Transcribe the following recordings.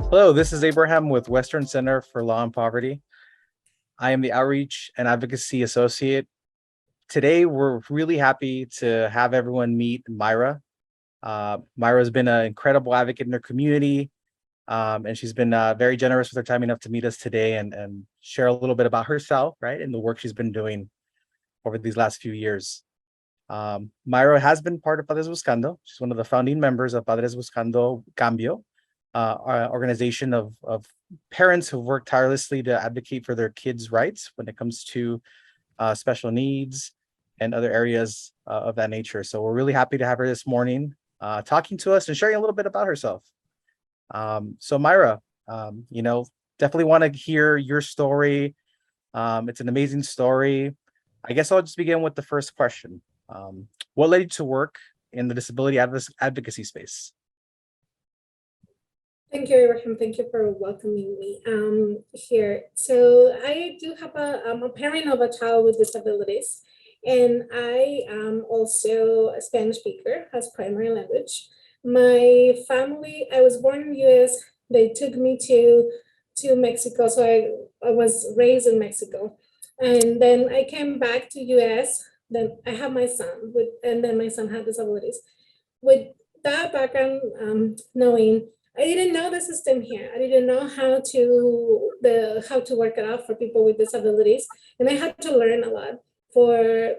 Hello, this is Abraham with Western Center for Law and Poverty. I am the Outreach and Advocacy Associate. Today, we're really happy to have everyone meet Mayra. Mayra has been an incredible advocate in her community, and she's been very generous with her time enough to meet us today and share a little bit about herself, right, and the work she's been doing over these last few years. Mayra has been part of Padres Buscando. She's one of the founding members of Padres Buscando Cambio, our organization of parents who've worked tirelessly to advocate for their kids' rights when it comes to special needs and other areas of that nature. So we're really happy to have her this morning talking to us and sharing a little bit about herself. So Mayra, definitely want to hear your story. It's an amazing story. I guess I'll just begin with the first question. What led you to work in the disability advocacy space? Thank you, Abraham. Thank you for welcoming me here. So I do have I'm a parent of a child with disabilities, and I am also a Spanish speaker as primary language. My family, I was born in the US. They took me to Mexico, so I was raised in Mexico. And then I came back to US. Then I have my son, and then my son had disabilities. With that background, knowing I didn't know the system here. I didn't know how to work it out for people with disabilities, and I had to learn a lot for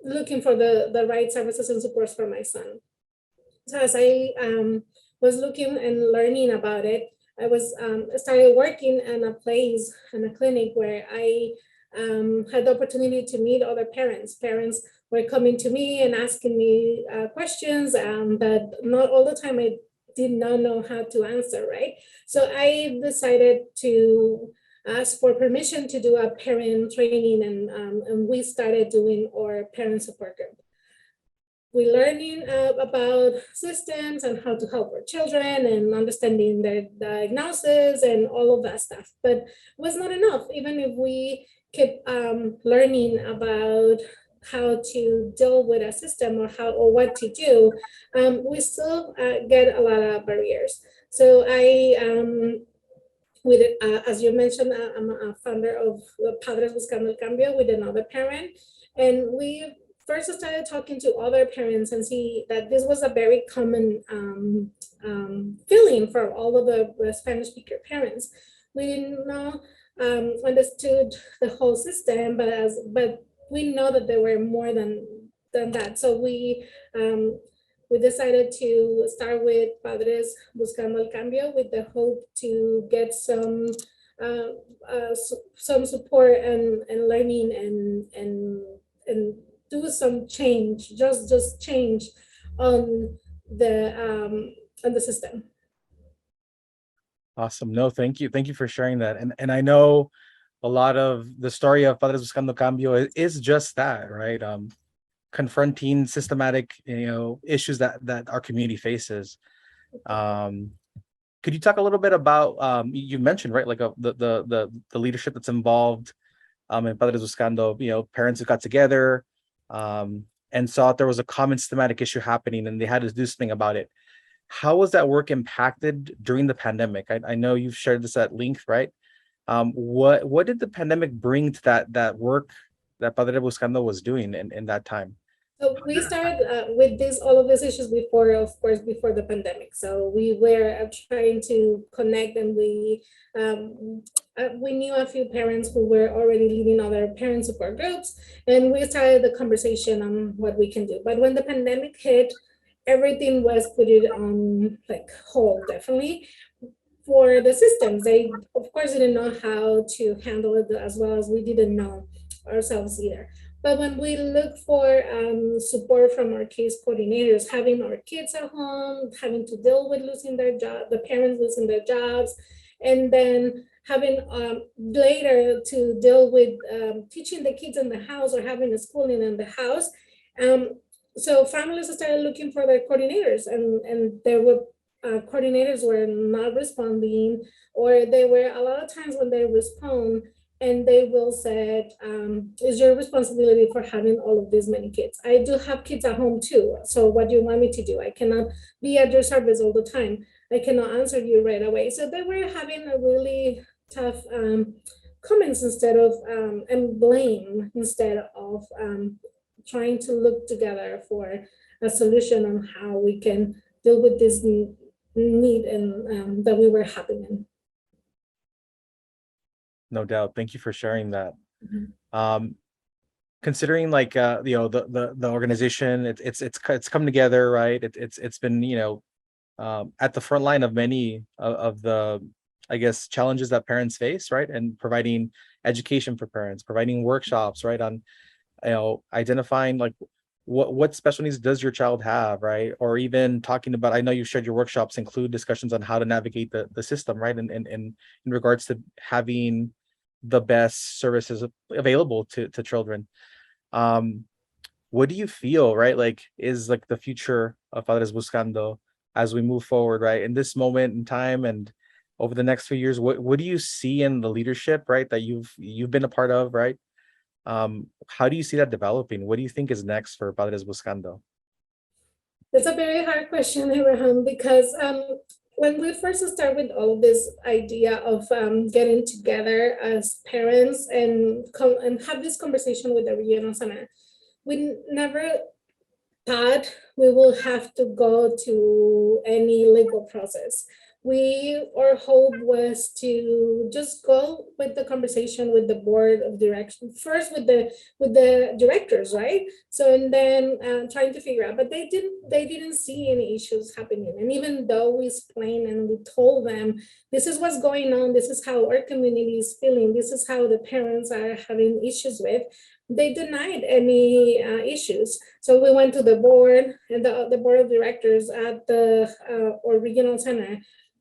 looking for the right services and supports for my son. So as I was looking and learning about it, I was started working in a place in a clinic where I had the opportunity to meet other parents. Parents were coming to me and asking me questions that not all the time I did not know how to answer, right? So I decided to ask for permission to do a parent training, and we started doing our parent support group. We're learning about systems and how to help our children and understanding their diagnosis and all of that stuff. But it was not enough, even if we kept learning about how to deal with a system or what to do, we still get a lot of barriers. So as you mentioned, I'm a founder of Padres Buscando El Cambio with another parent, and we first started talking to other parents and see that this was a very common feeling for all of the Spanish speaker parents. We didn't know understood the whole system, but we know that there were more than that. So we decided to start with Padres Buscando El Cambio with the hope to get some support and learning and do some change, just change on the system. Awesome. No, thank you. Thank you for sharing that. And I know a lot of the story of Padres Buscando Cambio is just that, right? Confronting systematic, issues that our community faces. Could you talk a little bit about you mentioned, right, like the leadership that's involved in Padres Buscando, parents who got together and saw there was a common systematic issue happening and they had to do something about it. How was that work impacted during the pandemic? I know you've shared this at length, right? What did the pandemic bring to that work that Padre Buscando was doing in that time? So we started with all of these issues before, of course, before the pandemic. So we were trying to connect, and we knew a few parents who were already leading other parent support groups, and we started the conversation on what we can do. But when the pandemic hit, everything was put it on like hold, definitely. For the systems, they of course didn't know how to handle it as well as we didn't know ourselves either. But when we look for support from our case coordinators, having our kids at home, having to deal with losing their job, the parents losing their jobs, and then having later to deal with teaching the kids in the house or having a schooling in the house. So families started looking for their coordinators, and there were coordinators were not responding, or they were a lot of times when they respond and they will say, it's your responsibility for having all of these many kids. I do have kids at home too. So what do you want me to do? I cannot be at your service all the time. I cannot answer you right away. So they were having a really tough comments instead of and blame instead of trying to look together for a solution on how we can deal with this need and that we were having in. No doubt. Thank you for sharing that. Mhm. Um, Considering like the organization, it's come together, right? It's been at the front line of many of the, I guess, challenges that parents face, right? And providing education for parents, providing workshops, right, on identifying like what special needs does your child have, right? Or even talking about, I know you shared your workshops include discussions on how to navigate the system, right? And in regards to having the best services available to children. Um, what do you feel, right? Like, is like the future of Padres Buscando as we move forward, right? In this moment in time and over the next few years, what do you see in the leadership, right? That you've been a part of, right? How do you see that developing? What do you think is next for Padres Buscando? That's a very hard question, Abraham, because when we first started with all of this idea of getting together as parents and and have this conversation with the regional center, we never thought we will have to go to any legal process. Our hope was to just go with the conversation with the board of direction first with the directors, right? So and then trying to figure out, but they didn't see any issues happening. And even though we explained and we told them this is what's going on, this is how our community is feeling, this is how the parents are having issues with, they denied any issues. So we went to the board and the board of directors at the or regional center,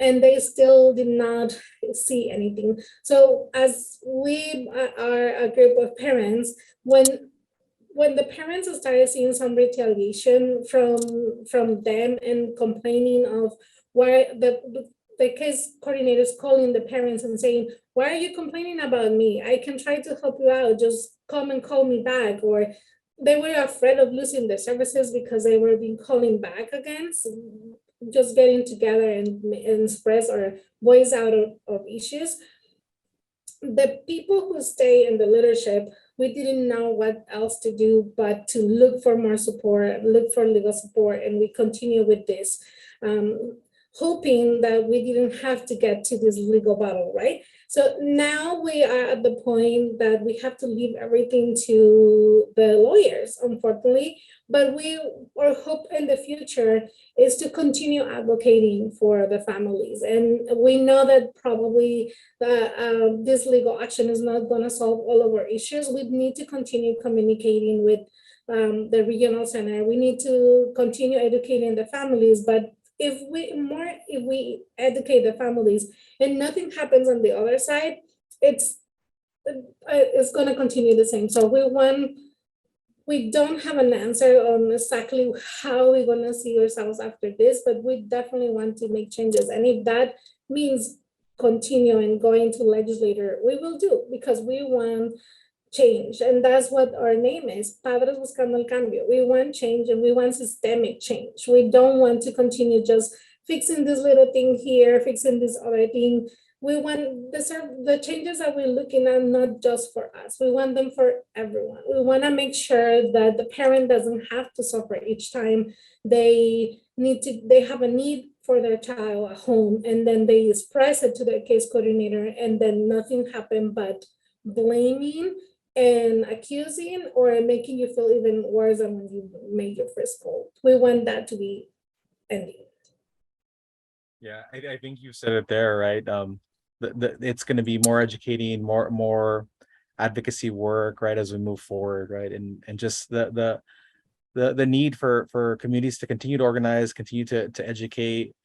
and they still did not see anything. So as we are a group of parents, when the parents started seeing some retaliation from them and complaining of why the case coordinators calling the parents and saying, why are you complaining about me? I can try to help you out. Just come and call me back. Or they were afraid of losing their services because they were being calling back again. So just getting together and express or voice out of issues. The people who stay in the leadership, we didn't know what else to do but to look for more support, look for legal support, and we continue with this, hoping that we didn't have to get to this legal battle, right? So now we are at the point that we have to leave everything to the lawyers, unfortunately. But our hope in the future is to continue advocating for the families. And we know that probably this legal action is not going to solve all of our issues. We need to continue communicating with the regional center. We need to continue educating the families. But if we educate the families and nothing happens on the other side, it's going to continue the same. So we don't have an answer on exactly how we're going to see ourselves after this, but we definitely want to make changes. And if that means continuing going to legislator, we will do, because we want change. And that's what our name is, Padres Buscando El Cambio. We want change and we want systemic change. We don't want to continue just fixing this little thing here, fixing this other thing. We want the changes that we're looking at, not just for us. We want them for everyone. We want to make sure that the parent doesn't have to suffer each time they have a need for their child at home, and then they express it to their case coordinator, and then nothing happened but blaming and accusing or making you feel even worse than when you made your first call. We want that to be ending. Yeah, I think you said it there, right? It's going to be more educating, more advocacy work, right, as we move forward, right, and just the need for communities to continue to organize, continue to educate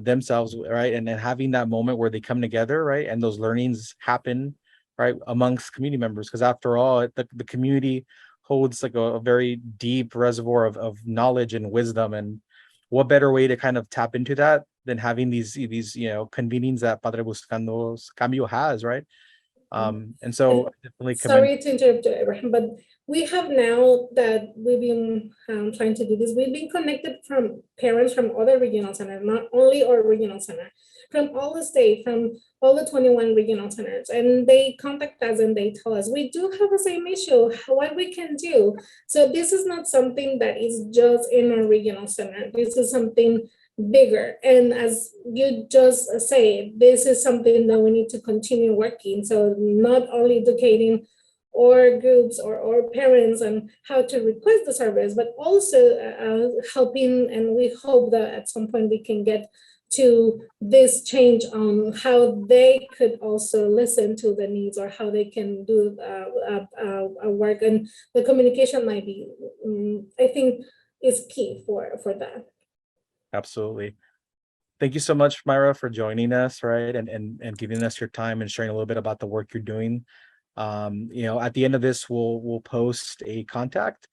themselves, right, and then having that moment where they come together, right, and those learnings happen, right, amongst community members, because after all, the community holds like a very deep reservoir of knowledge and wisdom, and what better way to kind of tap into that than having these convenings that Padre Buscando Cambio has, right? And so I definitely commend. Sorry to interrupt you, Abraham, but we have now that we've been trying to do this, we've been connected from parents from other regional centers, not only our regional center, from all the state, from all the 21 regional centers, and they contact us and they tell us, we do have the same issue, what we can do. So this is not something that is just in our regional center. This is something bigger. And as you just say, this is something that we need to continue working. So not only educating our groups or our parents on how to request the service, but also helping, and we hope that at some point we can get to this change on how they could also listen to the needs or how they can do work. And the communication might be, I think, is key for that. Absolutely. Thank you so much, Myra, for joining us, right? And giving us your time and sharing a little bit about the work you're doing. At the end of this, we'll post a contact.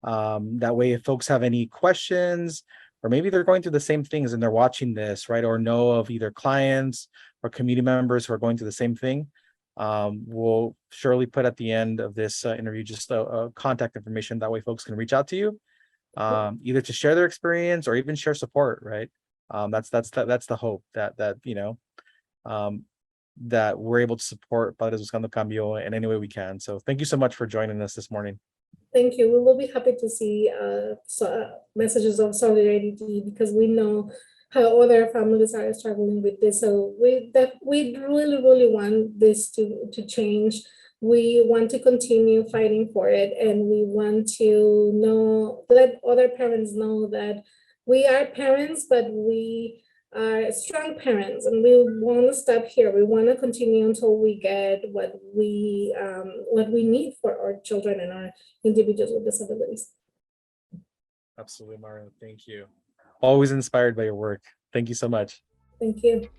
That way, if folks have any questions, or maybe they're going through the same things and they're watching this, right? Or know of either clients or community members who are going through the same thing. We'll surely put at the end of this interview just a contact information. That way folks can reach out to you, either to share their experience or even share support, right? That's the hope that that we're able to support Padres Buscando El Cambio in any way we can. So thank you so much for joining us this morning. Thank you. We will be happy to see messages of solidarity, because we know how other families are struggling with this. So we really, really want this to change. We want to continue fighting for it, and we want to let other parents know that we are parents, but we are strong parents, and we want to stop here. We want to continue until we get what we need for our children and our individuals with disabilities. Absolutely, Mara. Thank you. Always inspired by your work. Thank you so much. Thank you.